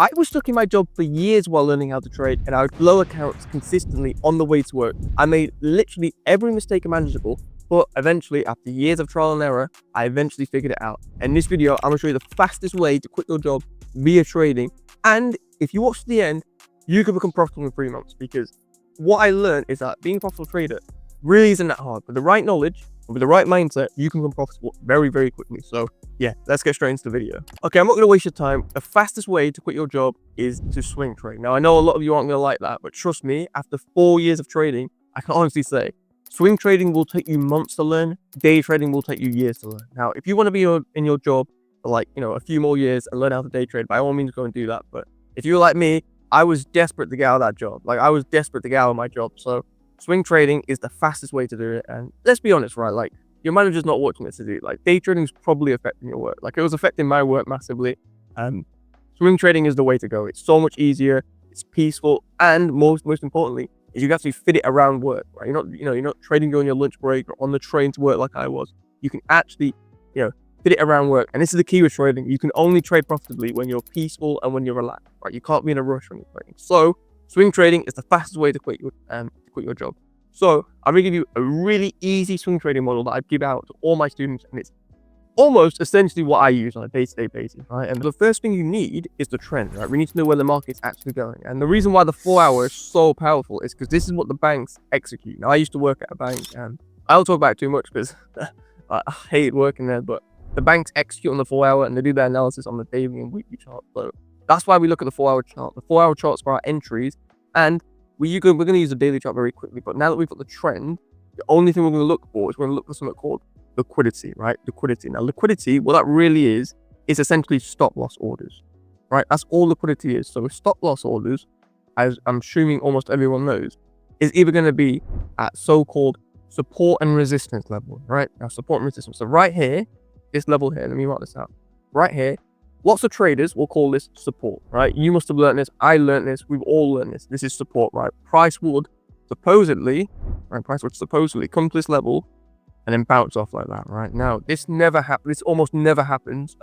I was stuck in my job for years while learning how to trade, and I would blow accounts consistently on the way to work. I made literally every mistake imaginable, but eventually, after years of trial and error, I eventually figured it out. In this video, I'm gonna show you the fastest way to quit your job via trading. And if you watch to the end, you can become profitable in 3 months, because what I learned is that being a profitable trader really isn't that hard. With the right knowledge, with the right mindset, you can become profitable very, very quickly. So yeah, let's get straight into the video. Okay, I'm not going to waste your time. The fastest way to quit your job is to swing trade. Now, I know a lot of you aren't going to like that, but trust me, after 4 years of trading, I can honestly say swing trading will take you months to learn. Day trading will take you years to learn. Now, if you want to be in your job for like, a few more years and learn how to day trade, by all means, go and do that. But if you're like me, I was desperate to get out of that job. Like, I was desperate to get out of my job. So swing trading is the fastest way to do it. And let's be honest, right? Like, your manager's not watching this to do. Like, day trading is probably affecting your work. Like, it was affecting my work massively. Swing trading is the way to go. It's so much easier. It's peaceful, and most importantly, is you can actually fit it around work. Right? You're not trading during your lunch break or on the train to work like I was. You can actually, fit it around work. And this is the key with trading. You can only trade profitably when you're peaceful and when you're relaxed. Right? You can't be in a rush when you're trading. So swing trading is the fastest way to quit your job. So I'm going to give you a really easy swing trading model that I give out to all my students, and it's almost essentially what I use on a day-to-day basis, right? And the first thing you need is the trend, right? We need to know where the market's actually going. And the reason why the 4 hour is so powerful is because this is what the banks execute. Now, I used to work at a bank, and I don't talk about it too much because I hate working there, but the banks execute on the 4 hour and they do their analysis on the daily and weekly chart. So that's why we look at the 4 hour chart. The 4 hour chart's for our entries, and we're going to use the daily chart very quickly. But now that we've got the trend, the only thing we're going to look for is we're going to look for something called liquidity, right? Liquidity. Now, liquidity, what that really is essentially stop loss orders, right? That's all liquidity is. So stop loss orders, as I'm assuming almost everyone knows, is either going to be at so-called support and resistance level, right? Now, support and resistance. So right here, this level here, let me mark this out. Right here, lots of traders will call this support, right? You must have learned this. I learned this. We've all learned this. This is support, right? Price would supposedly come to this level and then bounce off like that, right? Now, this never happens. This almost never happens.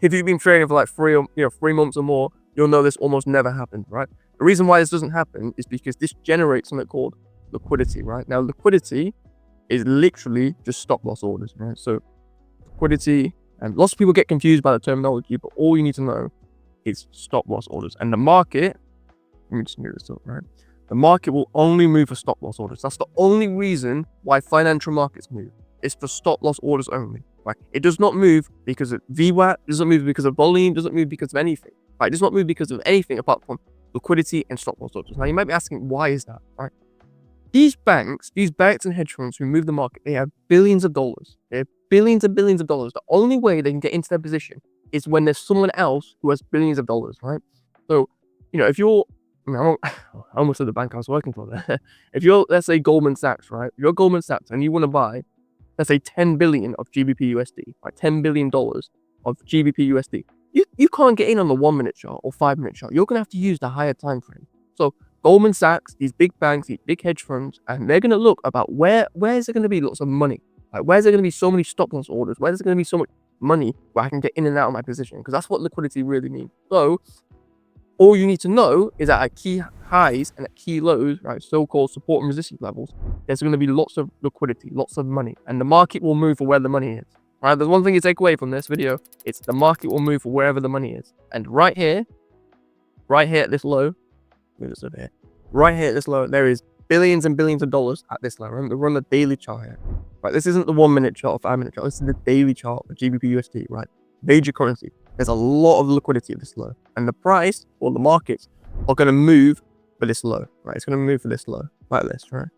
If you've been trading for like 3 months or more, you'll know this almost never happens, right? The reason why this doesn't happen is because this generates something called liquidity, right? Now, liquidity is literally just stop loss orders, right? So liquidity, and lots of people get confused by the terminology, but all you need to know is stop loss orders. And the market, let me just move this up, right? The market will only move for stop loss orders. That's the only reason why financial markets move. It's for stop loss orders only, right? It does not move because of VWAP, doesn't move because of volume, doesn't move because of anything, right? It does not move because of anything apart from liquidity and stop loss orders. Now, you might be asking, why is that, right? These banks and hedge funds who move the market, they have billions of dollars. They have billions and billions of dollars. The only way they can get into their position is when there's someone else who has billions of dollars, right? So, if you're, I almost said the bank I was working for there. If you're, let's say, Goldman Sachs, right? You're Goldman Sachs and you want to buy, let's say, 10 billion of GBP USD, right? $10 billion of GBP USD. You can't get in on the 1 minute chart or 5 minute chart. You're going to have to use the higher time frame. So Goldman Sachs, these big banks, these big hedge funds, and they're going to look about where's there going to be lots of money? Like, where's there going to be so many stop loss orders? Where's there going to be so much money where I can get in and out of my position? Because that's what liquidity really means. So all you need to know is that at key highs and at key lows, right, so-called support and resistance levels, there's going to be lots of liquidity, lots of money, and the market will move for where the money is. Right? There's one thing you take away from this video. It's the market will move for wherever the money is. And right here at this low, move this over here. Right here at this low, there is billions and billions of dollars at this low. Remember, we're on the daily chart here. Right, this isn't the 1 minute chart or 5 minute chart. This is the daily chart for GBP USD, right? Major currency. There's a lot of liquidity at this low, and the price or the markets are going to move for this low, right? It's going to move for this low, like this, right?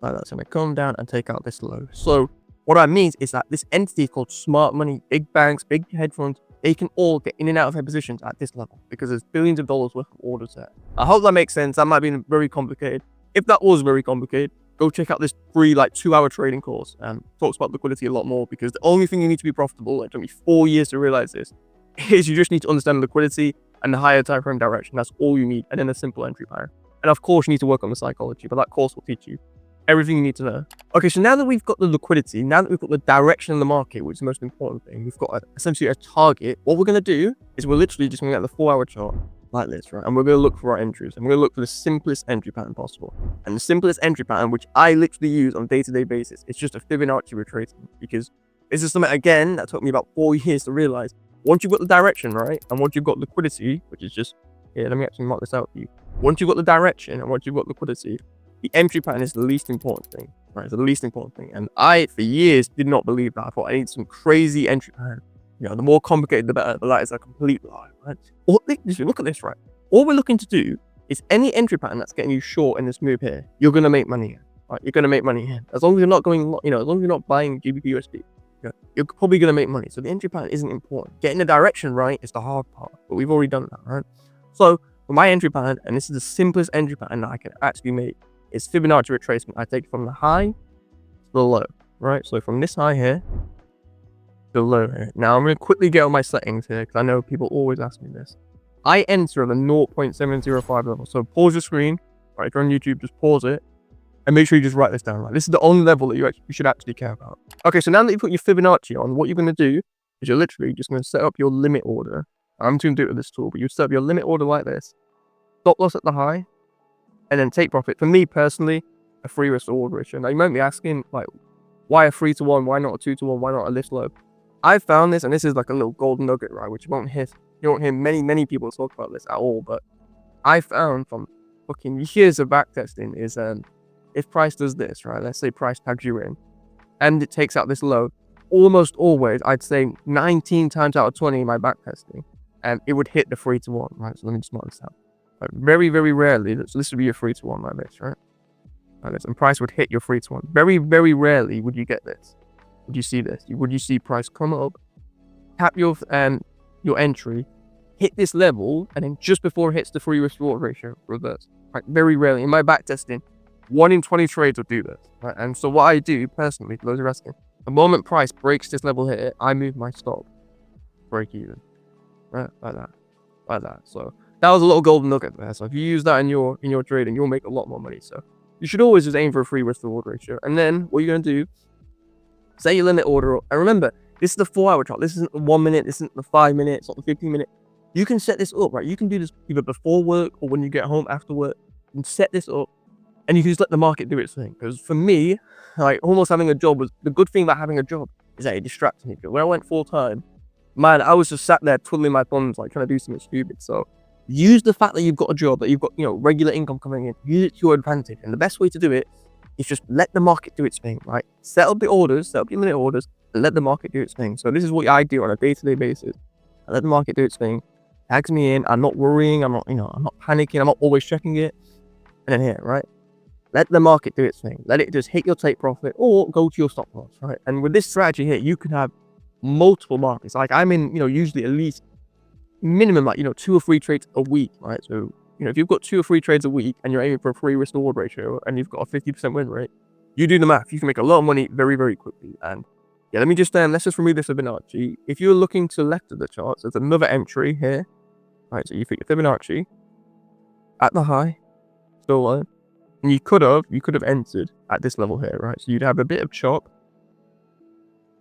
Like that. It's going to come down and take out this low. So what that means is that this entity called smart money, big banks, big hedge funds, they can all get in and out of their positions at this level because there's billions of dollars worth of orders there. I hope that makes sense. That might be very complicated. If that was very complicated, go check out this free 2 hour trading course and talks about liquidity a lot more, because the only thing you need to be profitable, it took me 4 years to realize this, is you just need to understand liquidity and the higher time frame direction. That's all you need, and then a simple entry pattern. And of course, you need to work on the psychology, but that course will teach you Everything you need to know. Okay, so now that we've got the liquidity, now that we've got the direction of the market, which is the most important thing, we've got essentially a target. What we're going to do is we're literally just going to get the 4-hour chart like this, right? And we're going to look for our entries. And we're going to look for the simplest entry pattern possible. And the simplest entry pattern, which I literally use on a day-to-day basis, it's just a Fibonacci retracement. Because this is something, again, that took me about 4 years to realize. Once you've got the direction, right? And once you've got liquidity, which is just, here, let me actually mark this out for you. Once you've got the direction and once you've got liquidity, the entry pattern is the least important thing, right? It's the least important thing. And I, for years, did not believe that. I thought I need some crazy entry pattern. You know, the more complicated, the better. But that is a complete lie, right? Look at this, right? All we're looking to do is any entry pattern that's getting you short in this move here, you're going to make money here, right? You're going to make money here. As long as you're not going, you know, as long as you're not buying GBP USD, you're probably going to make money. So the entry pattern isn't important. Getting the direction right is the hard part. But we've already done that, right? So for my entry pattern, and this is the simplest entry pattern that I can actually make, is Fibonacci retracement. I take it from the high to the low, right? So from this high here to the low here. Now I'm going to quickly get on my settings here because I know people always ask me this. I enter at the 0.705 level. So pause your screen, right? If you're on YouTube, just pause it and make sure you just write this down, right? This is the only level that you should actually care about. Okay, so now that you put your Fibonacci on, what you're going to do is you're literally just going to set up your limit order. I'm just going to do it with this tool, but you set up your limit order like this. Stop loss at the high. And then take profit. For me personally, a 3 risk reward ratio. Now you might be asking, like, why a 3-to-1? Why not a 2-to-1? Why not a lift low? I found this, and this is like a little golden nugget, right? Which you won't hear many people talk about this at all. But I found from fucking years of backtesting is if price does this, right? Let's say price tags you in, and it takes out this low. Almost always, I'd say 19 times out of 20 in my backtesting, and it would hit the 3-to-1, right? So let me just mark this out. Very, very rarely, so this would be a 3-to-1 like this, right? Like this, and price would hit your 3-to-1. Very, very rarely would you get this. Would you see this? Would you see price come up, tap your entry, hit this level, and then just before it hits the 3 risk reward ratio, reverse? Right? Very rarely. In my back testing, 1 in 20 trades would do this, right? And so what I do personally, for those who are asking, the moment price breaks this level here, I move my stop, break even, right? Like that. So that was a little golden nugget there. So if you use that in your trading, you'll make a lot more money. So you should always just aim for a 3 risk reward ratio. And then what you're going to do, say your limit order. And remember, this is the 4-hour chart. This isn't the 1 minute. This isn't the 5 minute. It's not the 15 minute. You can set this up, right? You can do this either before work or when you get home after work. You can set this up and you can just let the market do its thing. Because for me, like almost having a job was the good thing about having a job is that it distracted me. Because when I went full time, man, I was just sat there twiddling my thumbs, like trying to do something stupid. So use the fact that you've got a job, that you've got, you know, regular income coming in, use it to your advantage. And the best way to do it is just let the market do its thing, right? Set up the orders, set up your limit orders, and let the market do its thing. So this is what I do on a day-to-day basis. I let the market do its thing. Tags me in. I'm not worrying. I'm not panicking. I'm not always checking it. And then here, right? Let the market do its thing. Let it just hit your take profit or go to your stop loss, right? And with this strategy here, you can have multiple markets. Like I'm in, usually at least minimum, 2 or 3 trades a week, right? So, if you've got 2 or 3 trades a week and you're aiming for a 3 risk reward ratio and you've got a 50% win rate, you do the math. You can make a lot of money very, very quickly. And yeah, let me just, let's just remove this Fibonacci. If you're looking to the left of the charts, there's another entry here, right? So you think Fibonacci at the high, still low. And you could have entered at this level here, right? So you'd have a bit of chop.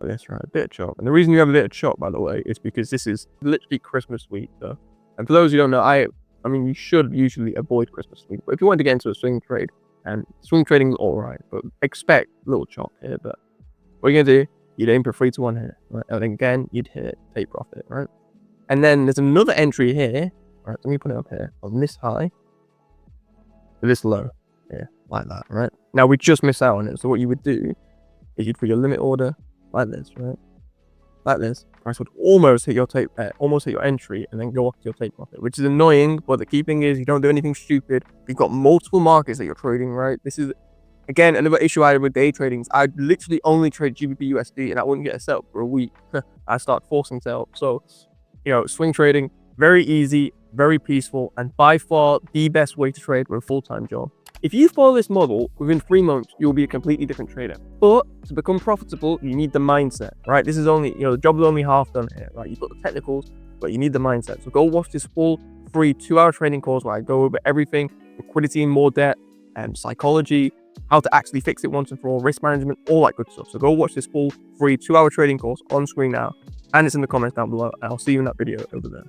That's right, a bit of chop. And the reason you have a bit of chop, by the way, is because this is literally Christmas week. So, and for those who don't know, I mean, you should usually avoid Christmas week. But if you want to get into a swing trade, and swing trading is all right, but expect a little chop here. But what you're gonna do, you'd aim for 3 to 1 here, right? And then again, you'd hit take profit, right? And then there's another entry here, right? Let me put it up here on this high to this low. Yeah, like that, right? Now we just miss out on it. So what you would do is you'd put your limit order like this, right? Like this. Price would almost hit your entry and then go off to your take profit, which is annoying. But the key thing is you don't do anything stupid. You've got multiple markets that you're trading, right? This is again another issue I had with day trading. Is I literally only trade GBP USD and I wouldn't get a setup for a week. I start forcing setup. So swing trading, very easy, very peaceful, and by far the best way to trade with a full-time job. If you follow this model, within 3 months, you'll be a completely different trader. But to become profitable, you need the mindset, right? This is only, the job is only half done here, right? You've got the technicals, but you need the mindset. So go watch this full free 2-hour training course where I go over everything, liquidity in more depth, and psychology, how to actually fix it once and for all, risk management, all that good stuff. So go watch this full free 2-hour trading course on screen now, and it's in the comments down below. And I'll see you in that video over there.